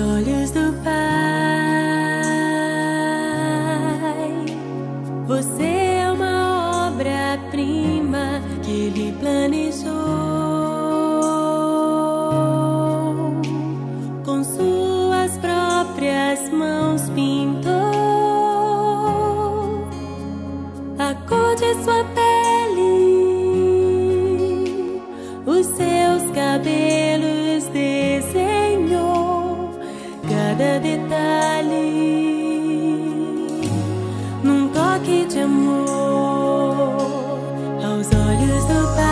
olhos do Pai. Você é uma obra-prima que Ele planejou. Com suas próprias mãos pintou a cor de sua pele, os seus cabelos desenhou, cada detalhe num toque de amor aos olhos do Pai.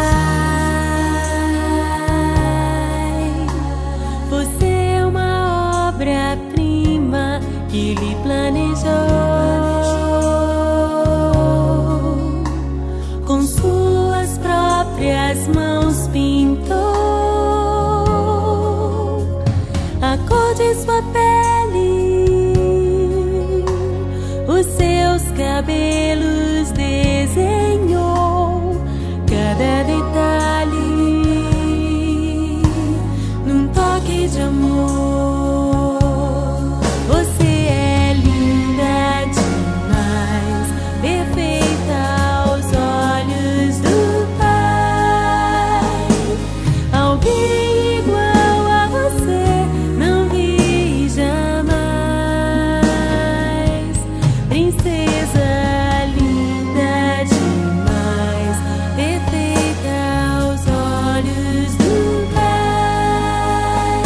Você é uma obra-prima que Ele planejou. Com suas próprias mãos pintou a cor de sua pele, os seus cabelos desenhou, cada detalhe num toque de amor. Você é linda demais, perfeita aos olhos do Pai. Alguém igual a você não vi jamais. Princesa linda demais, perfeita aos olhos do Pai.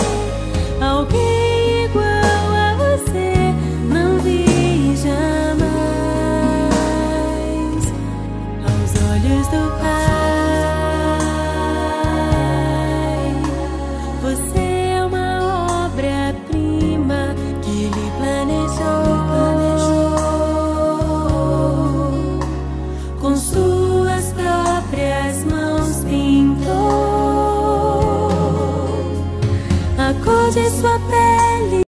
Alguém igual a você não vi jamais aos olhos do Pai. Você é uma obra-prima que Ele planejou. Com suas próprias mãos pintou a cor de sua pele.